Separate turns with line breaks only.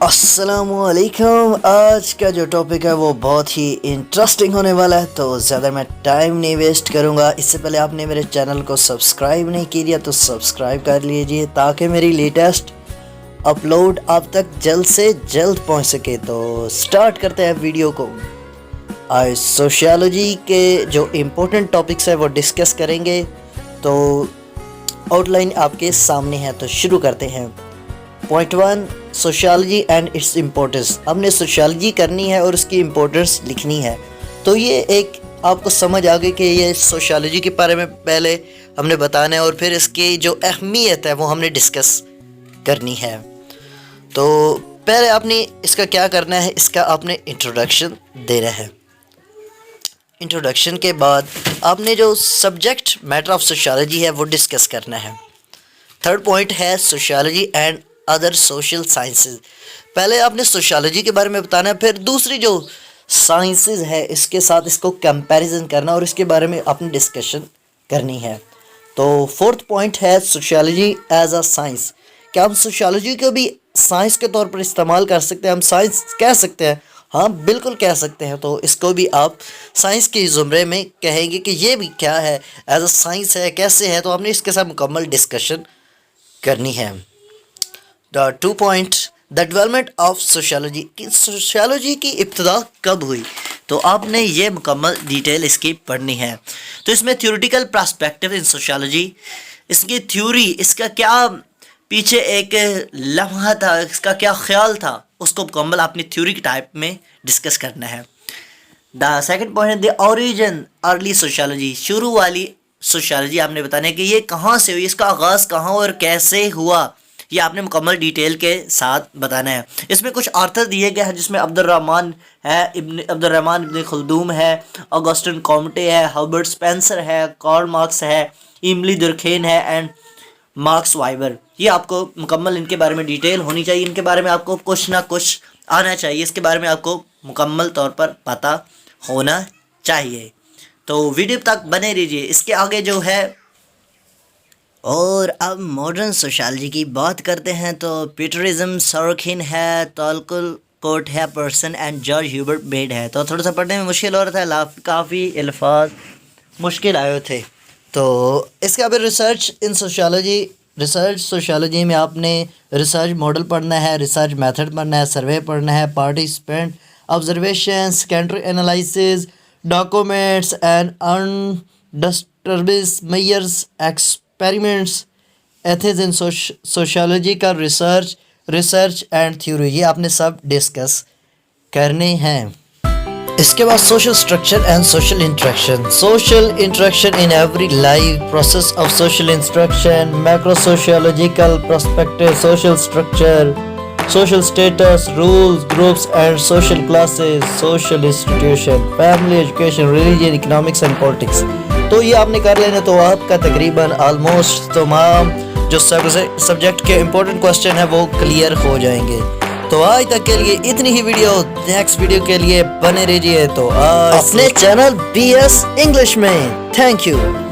السلام علیکم. آج کا جو ٹاپک ہے وہ بہت ہی انٹرسٹنگ ہونے والا ہے، تو زیادہ میں ٹائم نہیں ویسٹ کروں گا. اس سے پہلے آپ نے میرے چینل کو سبسکرائب نہیں کیا تو سبسکرائب کر لیجئے تاکہ میری لیٹسٹ اپلوڈ آپ تک جلد سے جلد پہنچ سکے. تو سٹارٹ کرتے ہیں ویڈیو کو. آج سوشیالوجی کے جو امپورٹنٹ ٹاپکس ہیں وہ ڈسکس کریں گے. تو آؤٹ لائن آپ کے سامنے ہے، تو شروع کرتے ہیں. Point 1، sociology and its importance. ہم نے سوشیالوجی کرنی ہے اور اس کی امپورٹنس لکھنی ہے. تو یہ ایک آپ کو سمجھ آ گئی کہ یہ سوشیالوجی کے بارے میں پہلے ہم نے بتانا ہے اور پھر اس کی جو اہمیت ہے وہ ہم نے ڈسکس کرنی ہے. تو پہلے آپ نے اس کا کیا کرنا ہے، اس کا آپ نے انٹروڈکشن دینا ہے. انٹروڈکشن کے بعد آپ نے جو سبجیکٹ میٹر آف سوشیالوجی ہے وہ ڈسکس کرنا ہے. تھرڈ پوائنٹ ہے sociology and other social sciences. پہلے آپ نے سوشیالوجی کے بارے میں بتانا ہے، پھر دوسری جو سائنسز ہے اس کے ساتھ اس کو کمپیریزن کرنا اور اس کے بارے میں آپ نے ڈسکشن کرنی ہے. تو فورتھ پوائنٹ ہے سوشیالوجی ایز اے سائنس. کیا ہم سوشیالوجی کو بھی سائنس کے طور پر استعمال کر سکتے ہیں؟ ہم سائنس کہہ سکتے ہیں؟ ہاں بالکل کہہ سکتے ہیں. تو اس کو بھی آپ سائنس کے زمرے میں کہیں گے کہ یہ بھی کیا ہے، ایز اے سائنس ہے، کیسے ہے. تو آپ نے اس کے ساتھ مکمل ڈسکشن کرنی ہے. دا 2 point, the development of sociology. Sociology کی ابتدا کب ہوئی؟ تو آپ نے یہ مکمل ڈیٹیل اس کی پڑھنی ہے. تو اس میں تھیوریٹیکل پرسپیکٹیو ان سوشیالوجی، اس کی تھیوری، اس کا کیا پیچھے ایک لمحہ تھا، اس کا کیا خیال تھا، اس کو مکمل اپنی تھیوری کے ٹائپ میں ڈسکس کرنا ہے. The second point, the origin early sociology. شروع والی سوشیالوجی آپ نے بتانا ہے کہ یہ کہاں سے ہوئی، اس کا آغاز کہاں اور کیسے ہوا، یہ آپ نے مکمل ڈیٹیل کے ساتھ بتانا ہے. اس میں کچھ آرتھر دیے گئے ہیں جس میں عبدالرحمن ابن خلدون ہے، اگسٹن کامٹے ہے، ہربرٹ سپینسر ہے، کارل مارکس ہے، ایملی درکھیم ہے اینڈ مارکس وائبر. یہ آپ کو مکمل ان کے بارے میں ڈیٹیل ہونی چاہیے. ان کے بارے میں آپ کو کچھ نہ کچھ آنا چاہیے، اس کے بارے میں آپ کو مکمل طور پر پتہ ہونا چاہیے. تو ویڈیو تک بنے رہیے. اس کے آگے جو ہے، اور اب ماڈرن سوشیالوجی کی بات کرتے ہیں تو پیٹرزم سورکین ہے، تالکل کوٹ ہے، پرسن اینڈ جارج ہیوبرٹ بیڈ ہے. تو تھوڑا سا پڑھنے میں مشکل ہو رہا تھا، کافی الفاظ مشکل آئے تھے. تو اس کے بعد research in sociology. Research sociology میں آپ نے ریسرچ ماڈل پڑھنا ہے، ریسرچ میتھڈ پڑھنا ہے، سروے پڑھنا ہے، participant observation, secondary analysis, documents and unobtrusive measures, experiments, ethics in sociology کا ریسرچ اینڈ تھیوری. یہ آپ نے سب ڈسکس کرنے ہیں. اس کے بعد social structure and social interaction. Social interaction in every life process of social instruction, macro sociological perspective, social structure, social status, roles, groups and social classes, social institution, family, education, religion, economics and politics. تو یہ آپ نے کر لینا. تو آپ کا تقریباً آلموسٹ تمام جو سبجیکٹ کے امپورٹنٹ کوسچن ہیں وہ کلیئر ہو جائیں گے. تو آج تک کے لیے اتنی ہی ویڈیو. نیکسٹ ویڈیو کے لیے بنے رہیے. تو اپنے چینل BS انگلش میں. Thank you.